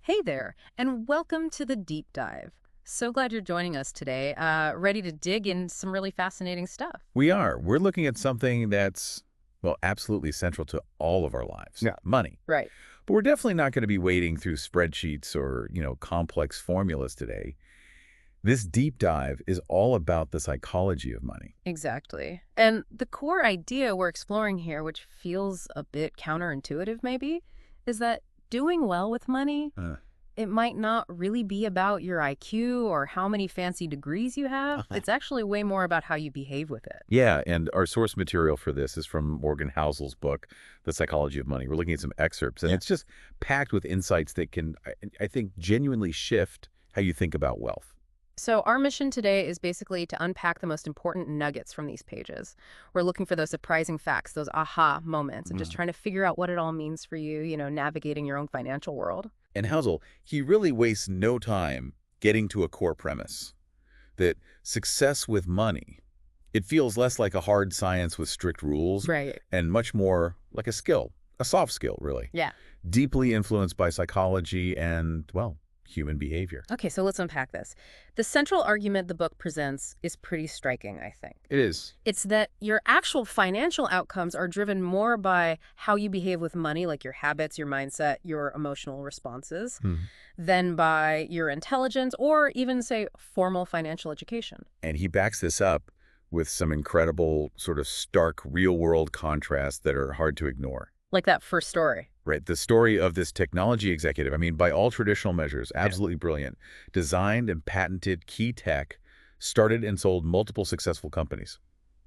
Hey there, and welcome to the Deep Dive. So glad you're joining us today, ready to dig in some really fascinating stuff. We are. We're looking at something that's, well, absolutely central to all of our lives. Yeah. Money. Right. But we're definitely not going to be wading through spreadsheets or, complex formulas today. This deep dive is all about the psychology of money. Exactly. And the core idea we're exploring here, which feels a bit counterintuitive maybe, is that doing well with money, it might not really be about your IQ or how many fancy degrees you have. It's actually way more about how you behave with it. Yeah, and our source material for this is from Morgan Housel's book, The Psychology of Money. We're looking at some excerpts, and it's just packed with insights that can, I think, genuinely shift how you think about wealth. So our mission today is basically to unpack the most important nuggets from these pages. We're looking for those surprising facts, those aha moments, and just trying to figure out what it all means for you, navigating your own financial world. And Housel, he really wastes no time getting to a core premise, that success with money, it feels less like a hard science with strict rules Right. and much more like a skill, a soft skill, really, Yeah. deeply influenced by psychology and, well, human behavior. Okay, so let's unpack this. The central argument the book presents is pretty striking, I think. It is. It's that your actual financial outcomes are driven more by how you behave with money, like your habits, your mindset, your emotional responses, than by your intelligence or even, say, formal financial education. And he backs this up with some incredible sort of stark real-world contrasts that are hard to ignore. Like that first story. Right. The story of this technology executive, I mean, by all traditional measures, absolutely brilliant, designed and patented key tech, started and sold multiple successful companies,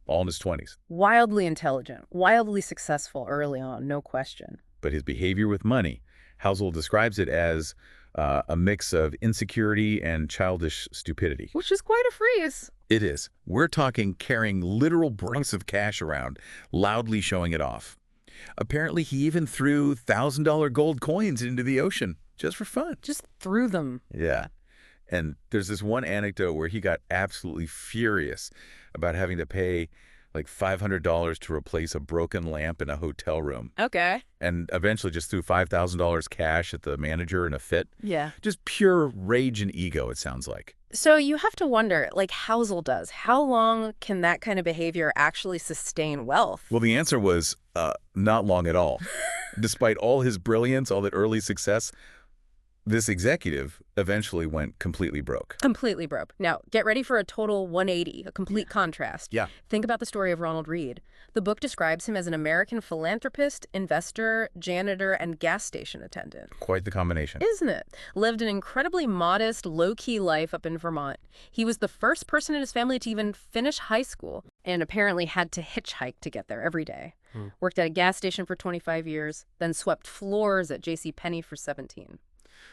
all in his 20s. Wildly intelligent, wildly successful early on, no question. But his behavior with money, Housel describes it as a mix of insecurity and childish stupidity. Which is quite a phrase. It is. We're talking carrying literal bricks of cash around, loudly showing it off. Apparently, he even threw $1,000 gold coins into the ocean just for fun. Just threw them. Yeah. And there's this one anecdote where he got absolutely furious about having to pay like $500 to replace a broken lamp in a hotel room. Okay. And eventually just threw $5,000 cash at the manager in a fit. Yeah. Just pure rage and ego, it sounds like. So you have to wonder, like Housel does, how long can that kind of behavior actually sustain wealth? Well, the answer was not long at all. Despite all his brilliance, all that early success, this executive eventually went completely broke. Completely broke. Now, get ready for a total 180, a complete contrast. Yeah. Think about the story of Ronald Read. The book describes him as an American philanthropist, investor, janitor, and gas station attendant. Quite the combination. Isn't it? Lived an incredibly modest, low-key life up in Vermont. He was the first person in his family to even finish high school and apparently had to hitchhike to get there every day. Worked at a gas station for 25 years, then swept floors at JCPenney for 17.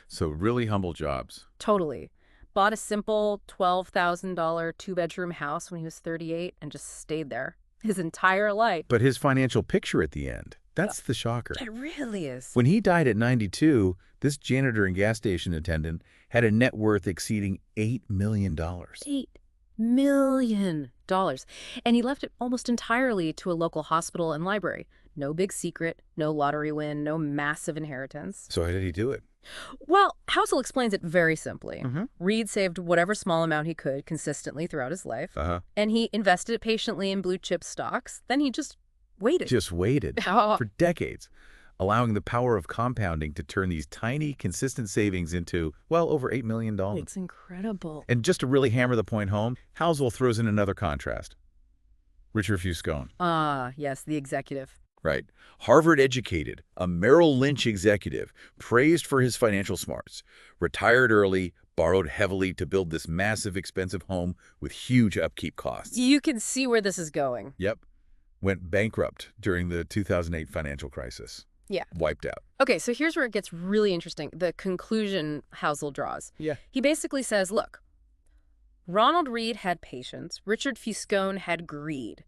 So really humble jobs. Totally. Bought a simple $12,000 two-bedroom house when he was 38 and just stayed there his entire life. But his financial picture at the end, that's the shocker. It really is. When he died at 92, this janitor and gas station attendant had a net worth exceeding $8 million. $8 million. And he left it almost entirely to a local hospital and library. No big secret, no lottery win, no massive inheritance. So how did he do it? Well, Housel explains it very simply. Reed saved whatever small amount he could consistently throughout his life, and he invested it patiently in blue chip stocks. Then he just waited. Just waited for decades, allowing the power of compounding to turn these tiny, consistent savings into, well, over $8 million. It's incredible. And just to really hammer the point home, Housel throws in another contrast. Richard Fuscone. Ah, yes, the executive. Right. Harvard-educated, a Merrill Lynch executive, praised for his financial smarts, retired early, borrowed heavily to build this massive, expensive home with huge upkeep costs. You can see where this is going. Yep. Went bankrupt during the 2008 financial crisis. Yeah. Wiped out. Okay, so here's where it gets really interesting, the conclusion Housel draws. Yeah. He basically says, look, Ronald Read had patience, Richard Fuscone had greed.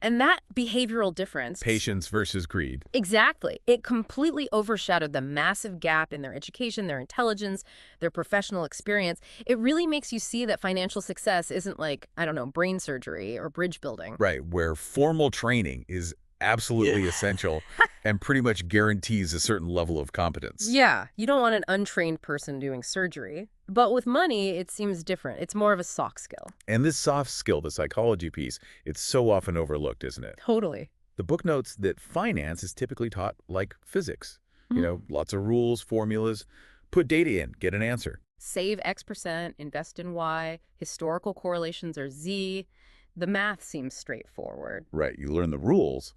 And that behavioral difference... Patience versus greed. Exactly. It completely overshadowed the massive gap in their education, their intelligence, their professional experience. It really makes you see that financial success isn't like, I don't know, brain surgery or bridge building. Right, where formal training is absolutely essential and pretty much guarantees a certain level of competence. Yeah, you don't want an untrained person doing surgery. But with money, it seems different. It's more of a soft skill. And this soft skill, the psychology piece, it's so often overlooked, isn't it? Totally. The book notes that finance is typically taught like physics. You Mhm. know, lots of rules, formulas, put data in, get an answer. Save X%, invest in Y, historical correlations are Z. The math seems straightforward. Right, you learn the rules,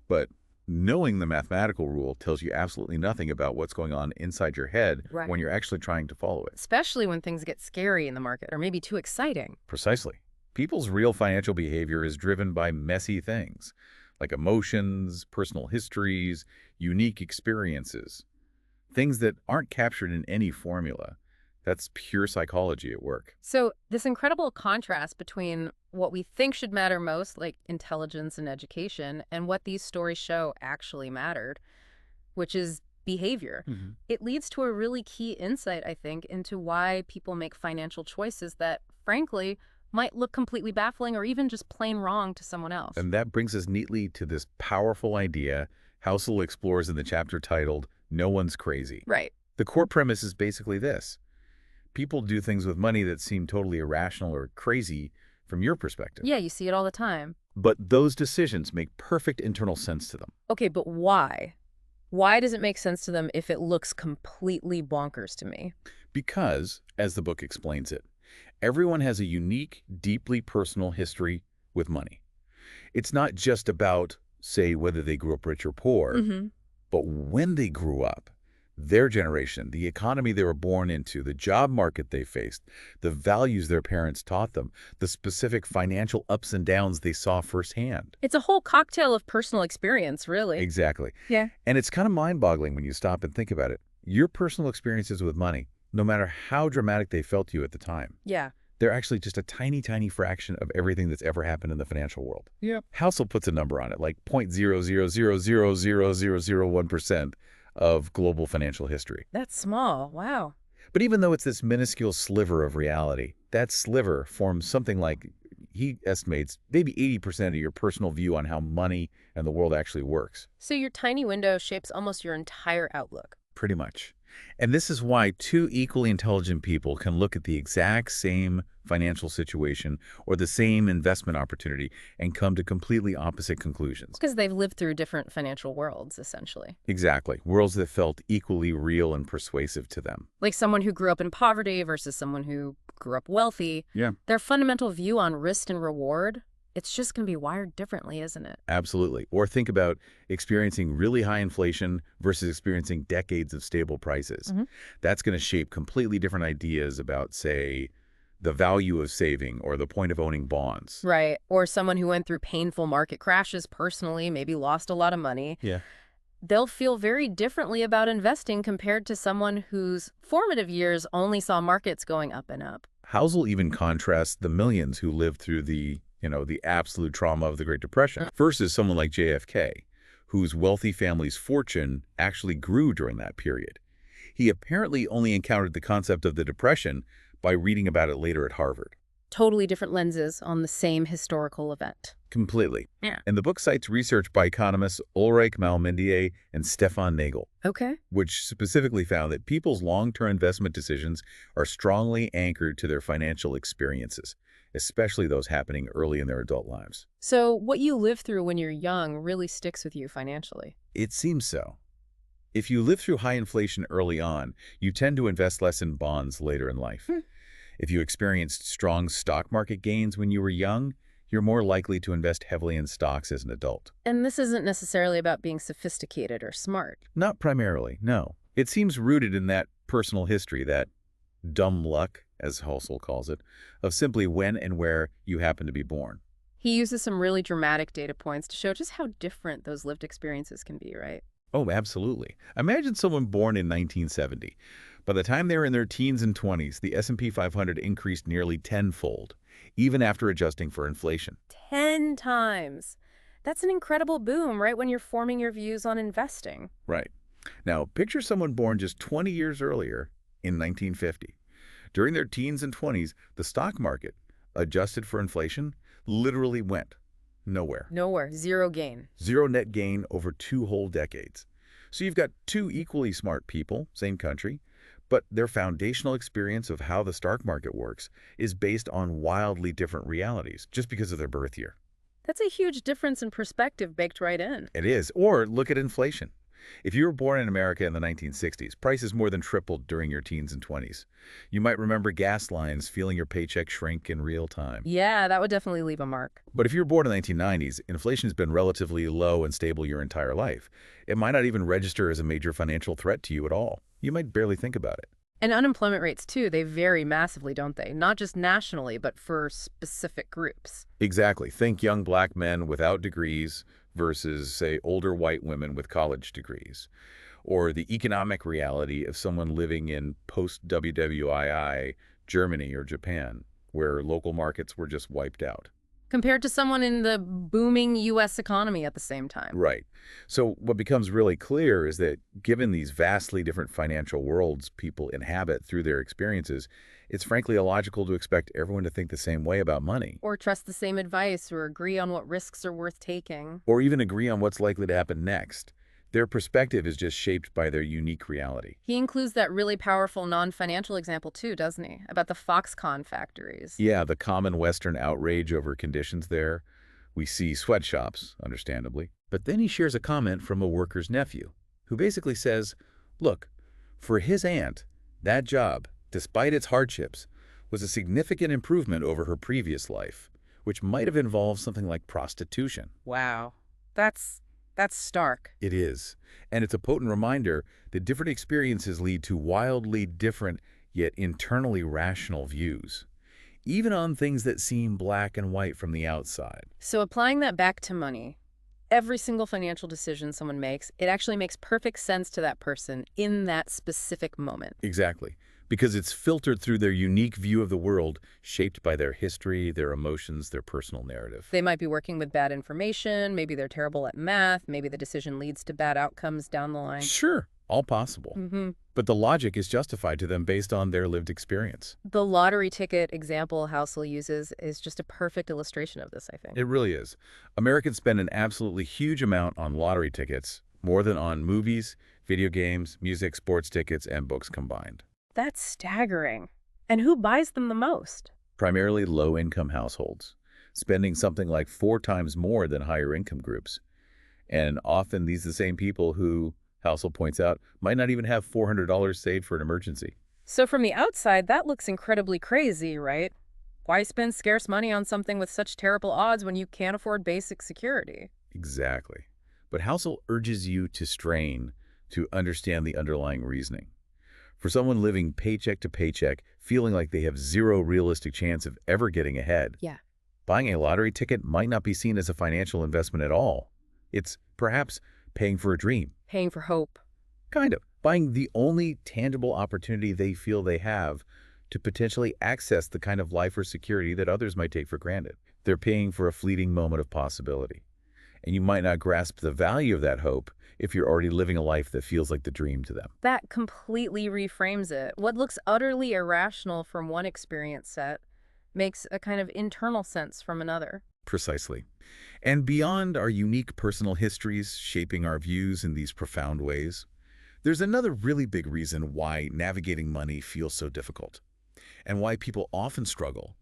but knowing the mathematical rule tells you absolutely nothing about what's going on inside your head Right. when you're actually trying to follow it. Especially when things get scary in the market or maybe too exciting. Precisely. People's real financial behavior is driven by messy things, like emotions, personal histories, unique experiences, things that aren't captured in any formula. That's pure psychology at work. So this incredible contrast between what we think should matter most, like intelligence and education, and what these stories show actually mattered, which is behavior. It leads to a really key insight, I think, into why people make financial choices that, frankly, might look completely baffling or even just plain wrong to someone else. And that brings us neatly to this powerful idea Housel explores in the chapter titled, No One's Crazy. Right. The core premise is basically this. People do things with money that seem totally irrational or crazy from your perspective. Yeah, you see it all the time. But those decisions make perfect internal sense to them. Okay, but why? Why does it make sense to them if it looks completely bonkers to me? Because, as the book explains it, everyone has a unique, deeply personal history with money. It's not just about, say, whether they grew up rich or poor, but when they grew up, their generation, the economy they were born into, the job market they faced, the values their parents taught them, the specific financial ups and downs they saw firsthand. It's a whole cocktail of personal experience, really. Exactly. Yeah. And it's kind of mind-boggling when you stop and think about it. Your personal experiences with money, no matter how dramatic they felt to you at the time, Yeah. they're actually just a tiny, tiny fraction of everything that's ever happened in the financial world. Yep. Housel puts a number on it, like 0.0000001% of global financial history. That's small. Wow. But even though it's this minuscule sliver of reality, that sliver forms something like, he estimates, maybe 80% of your personal view on how money and the world actually works. So your tiny window shapes almost your entire outlook. Pretty much. And this is why two equally intelligent people can look at the exact same financial situation or the same investment opportunity and come to completely opposite conclusions. Because they've lived through different financial worlds, essentially. Exactly. Worlds that felt equally real and persuasive to them. Like someone who grew up in poverty versus someone who grew up wealthy. Yeah. Their fundamental view on risk and reward, it's just going to be wired differently, isn't it? Absolutely. Or think about experiencing really high inflation versus experiencing decades of stable prices. That's going to shape completely different ideas about, say, the value of saving or the point of owning bonds. Right. Or someone who went through painful market crashes personally, maybe lost a lot of money. Yeah. They'll feel very differently about investing compared to someone whose formative years only saw markets going up and up. Housel even contrasts the millions who lived through the absolute trauma of the Great Depression versus someone like JFK, whose wealthy family's fortune actually grew during that period. He apparently only encountered the concept of the Depression by reading about it later at Harvard. Totally different lenses on the same historical event. Completely. Yeah. And the book cites research by economists Ulrich Malmendier and Stefan Nagel, Okay. which specifically found that people's long-term investment decisions are strongly anchored to their financial experiences, especially those happening early in their adult lives. So what you live through when you're young really sticks with you financially. It seems so. If you live through high inflation early on, you tend to invest less in bonds later in life. If you experienced strong stock market gains when you were young, you're more likely to invest heavily in stocks as an adult. And this isn't necessarily about being sophisticated or smart. Not primarily, no. It seems rooted in that personal history, that dumb luck, as Housel calls it, of simply when and where you happen to be born. He uses some really dramatic data points to show just how different those lived experiences can be, right? Oh, absolutely. Imagine someone born in 1970. By the time they were in their teens and 20s, the S&P 500 increased nearly tenfold, even after adjusting for inflation. 10 times. That's an incredible boom right when you're forming your views on investing. Right. Now, picture someone born just 20 years earlier in 1950. During their teens and 20s, the stock market, adjusted for inflation, literally went Nowhere. Nowhere. Zero gain. Zero net gain over 2 whole decades. So you've got two equally smart people, same country, but their foundational experience of how the stock market works is based on wildly different realities just because of their birth year. That's a huge difference in perspective baked right in. It is. Or look at inflation. If you were born in America in the 1960s, prices more than tripled during your teens and 20s. You might remember gas lines feeling your paycheck shrink in real time. Yeah, that would definitely leave a mark. But if you were born in the 1990s, inflation has been relatively low and stable your entire life. It might not even register as a major financial threat to you at all. You might barely think about it. And unemployment rates, too, they vary massively, don't they? Not just nationally, but for specific groups. Exactly. Think young black men without degrees versus, say, older white women with college degrees. Or the economic reality of someone living in post-WWII Germany or Japan, where local markets were just wiped out. Compared to someone in the booming U.S. economy at the same time. Right. So what becomes really clear is that given these vastly different financial worlds people inhabit through their experiences, it's frankly illogical to expect everyone to think the same way about money. Or trust the same advice or agree on what risks are worth taking. Or even agree on what's likely to happen next. Their perspective is just shaped by their unique reality. He includes that really powerful non-financial example too, doesn't he? About the Foxconn factories. Yeah, the common Western outrage over conditions there. We see sweatshops, understandably. But then he shares a comment from a worker's nephew, who basically says, look, for his aunt, that job, despite its hardships, was a significant improvement over her previous life, which might have involved something like prostitution. Wow. That's stark. It is. And it's a potent reminder that different experiences lead to wildly different, yet internally rational views, even on things that seem black and white from the outside. So applying that back to money, every single financial decision someone makes, it actually makes perfect sense to that person in that specific moment. Exactly. Because it's filtered through their unique view of the world, shaped by their history, their emotions, their personal narrative. They might be working with bad information, maybe they're terrible at math, maybe the decision leads to bad outcomes down the line. Sure, all possible. But the logic is justified to them based on their lived experience. The lottery ticket example Housel uses is just a perfect illustration of this, I think. It really is. Americans spend an absolutely huge amount on lottery tickets, more than on movies, video games, music, sports tickets, and books combined. That's staggering. And who buys them the most? Primarily low-income households, spending something like 4 times more than higher-income groups. And often these are the same people who, Housel points out, might not even have $400 saved for an emergency. So from the outside, that looks incredibly crazy, right? Why spend scarce money on something with such terrible odds when you can't afford basic security? Exactly. But Housel urges you to strain to understand the underlying reasoning. For someone living paycheck to paycheck, feeling like they have zero realistic chance of ever getting ahead, buying a lottery ticket might not be seen as a financial investment at all. It's perhaps paying for a dream. Paying for hope. Kind of. Buying the only tangible opportunity they feel they have to potentially access the kind of life or security that others might take for granted. They're paying for a fleeting moment of possibility. And you might not grasp the value of that hope if you're already living a life that feels like the dream to them. That completely reframes it. What looks utterly irrational from one experience set makes a kind of internal sense from another. Precisely. And beyond our unique personal histories shaping our views in these profound ways, there's another really big reason why navigating money feels so difficult, and why people often struggle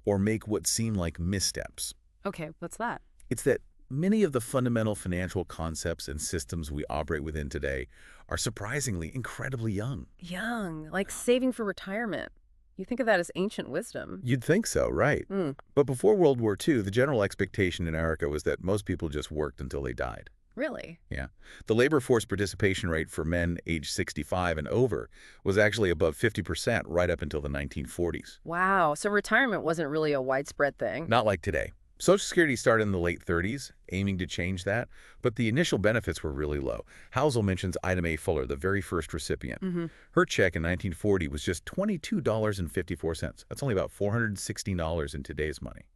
or make what seem like missteps. Okay, what's that? It's that many of the fundamental financial concepts and systems we operate within today are surprisingly incredibly young. Young, like saving for retirement. You think of that as ancient wisdom. You'd think so, right? But before World War II, the general expectation in America was that most people just worked until they died. Really? Yeah. The labor force participation rate for men aged 65 and over was actually above 50% right up until the 1940s. Wow, so retirement wasn't really a widespread thing. Not like today. Social Security started in the late 30s, aiming to change that, but the initial benefits were really low. Housel mentions Ida Mae Fuller, the very first recipient. Her check in 1940 was just $22.54. That's only about $416 in today's money.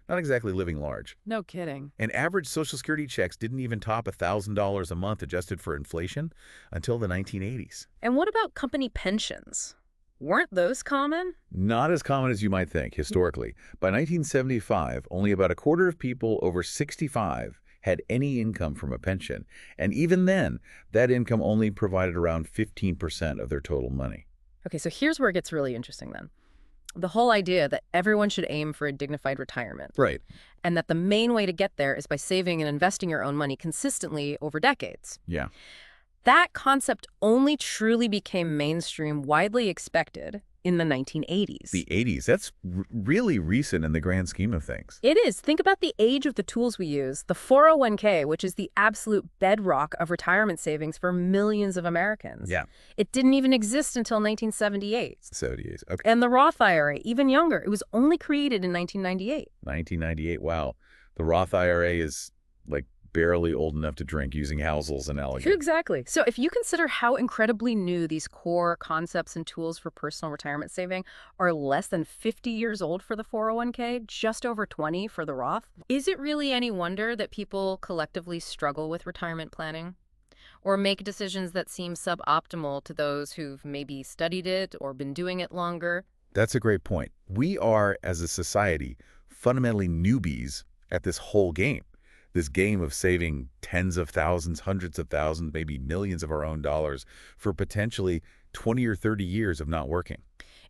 Not exactly living large. No kidding. And average Social Security checks didn't even top $1,000 a month adjusted for inflation until the 1980s. And what about company pensions? Weren't those common? Not as common as you might think, historically. By 1975, only about a quarter of people over 65 had any income from a pension. And even then, that income only provided around 15% of their total money. Okay, so here's where it gets really interesting then. The whole idea that everyone should aim for a dignified retirement, Right. and that the main way to get there is by saving and investing your own money consistently over decades. Yeah. That concept only truly became mainstream, widely expected in the 1980s. The 80s, that's really recent in the grand scheme of things. It is. Think about the age of the tools we use. The 401k, which is the absolute bedrock of retirement savings for millions of Americans. Yeah. It didn't even exist until 1978. 78. Okay. And the Roth IRA, even younger. It was only created in 1998. 1998. Wow. The Roth IRA is like barely old enough to drink, using Housel's analogy. Exactly. So if you consider how incredibly new these core concepts and tools for personal retirement saving are, less than 50 years old for the 401k, just over 20 for the Roth, is it really any wonder that people collectively struggle with retirement planning? Or make decisions that seem suboptimal to those who've maybe studied it or been doing it longer? That's a great point. We are, as a society, fundamentally newbies at this whole game. This game of saving tens of thousands, hundreds of thousands, maybe millions of our own dollars for potentially 20 or 30 years of not working.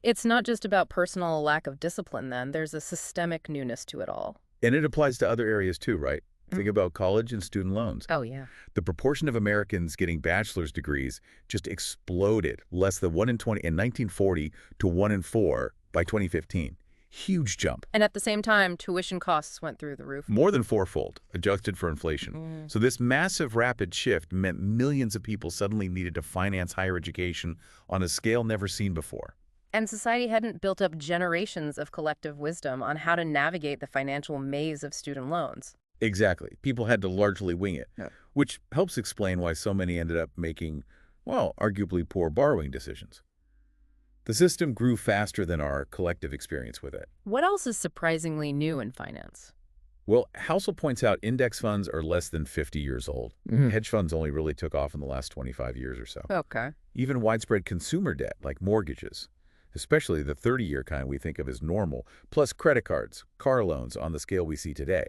It's not just about personal lack of discipline then. There's a systemic newness to it all. And it applies to other areas too, right? Think about college and student loans. Oh, yeah. The proportion of Americans getting bachelor's degrees just exploded, less than 1 in 20 in 1940 to 1 in 4 by 2015. Huge jump. And at the same time, tuition costs went through the roof. More than fourfold, adjusted for inflation. So this massive rapid shift meant millions of people suddenly needed to finance higher education on a scale never seen before. And society hadn't built up generations of collective wisdom on how to navigate the financial maze of student loans. Exactly. People had to largely wing it, which helps explain why so many ended up making, well, arguably poor borrowing decisions. The system grew faster than our collective experience with it. What else is surprisingly new in finance? Well, Housel points out index funds are less than 50 years old. Hedge funds only really took off in the last 25 years or so. Okay. Even widespread consumer debt, like mortgages, especially the 30-year kind we think of as normal, plus credit cards, car loans on the scale we see today.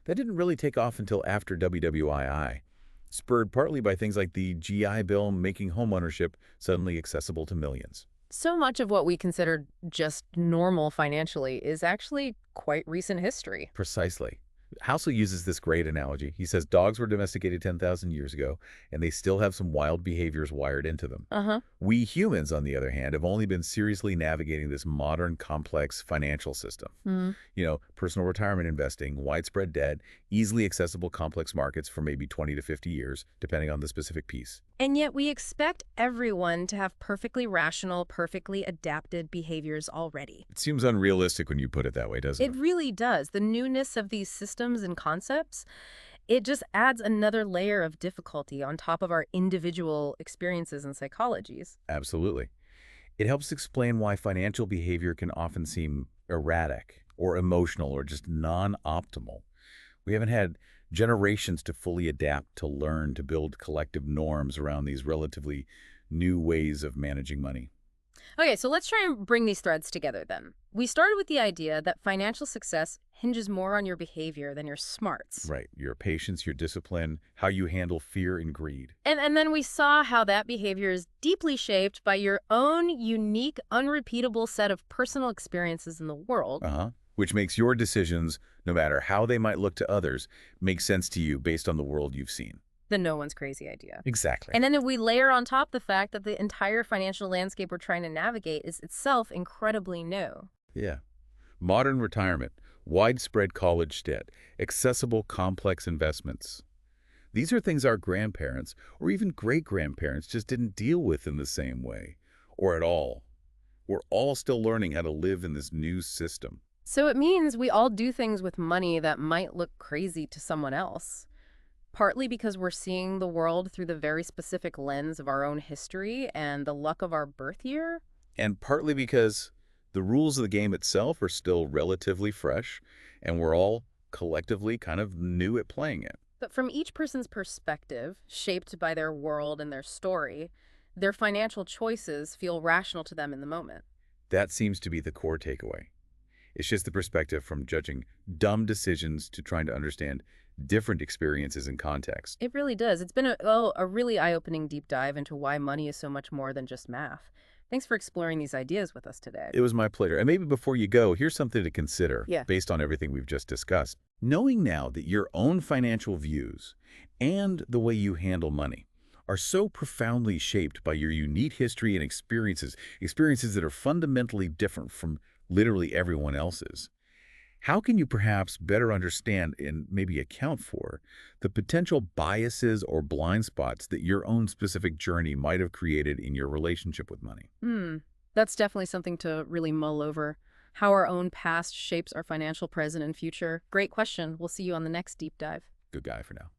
That didn't really take off until after WWII, spurred partly by things like the GI Bill making homeownership suddenly accessible to millions. So much of what we consider just normal financially is actually quite recent history. Precisely. Housel uses this great analogy. He says dogs were domesticated 10,000 years ago, and they still have some wild behaviors wired into them. We humans, on the other hand, have only been seriously navigating this modern, complex financial system. You know, personal retirement investing, widespread debt, easily accessible complex markets for maybe 20 to 50 years, depending on the specific piece. And yet we expect everyone to have perfectly rational, perfectly adapted behaviors already. It seems unrealistic when you put it that way, doesn't it? It really does. The newness of these systems and concepts, it just adds another layer of difficulty on top of our individual experiences and psychologies. Absolutely. It helps explain why financial behavior can often seem erratic or emotional or just non-optimal. We haven't had generations to fully adapt, to learn, to build collective norms around these relatively new ways of managing money. Okay, so let's try and bring these threads together then. We started with the idea that financial success hinges more on your behavior than your smarts. Right. Your patience, your discipline, how you handle fear and greed. And then we saw how that behavior is deeply shaped by your own unique, unrepeatable set of personal experiences in the world. Which makes your decisions, no matter how they might look to others, make sense to you based on the world you've seen. The no one's crazy idea. Exactly. And then if we layer on top the fact that the entire financial landscape we're trying to navigate is itself incredibly new. Yeah. Modern retirement, widespread college debt, accessible complex investments. These are things our grandparents or even great-grandparents just didn't deal with in the same way, or at all. We're all still learning how to live in this new system. So it means we all do things with money that might look crazy to someone else. Partly because we're seeing the world through the very specific lens of our own history and the luck of our birth year. And partly because the rules of the game itself are still relatively fresh, and we're all collectively kind of new at playing it. But from each person's perspective, shaped by their world and their story, their financial choices feel rational to them in the moment. That seems to be the core takeaway. It's just the perspective from judging dumb decisions to trying to understand different experiences and context. It really does. It's been a really eye-opening deep dive into why money is so much more than just math. Thanks for exploring these ideas with us today. It was my pleasure. And maybe before you go, here's something to consider Yeah. based on everything we've just discussed. Knowing now that your own financial views and the way you handle money are so profoundly shaped by your unique history and experiences that are fundamentally different from literally everyone else's. How can you perhaps better understand and maybe account for the potential biases or blind spots that your own specific journey might have created in your relationship with money? That's definitely something to really mull over. How our own past shapes our financial present and future. Great question. We'll see you on the next deep dive. Good guy for now.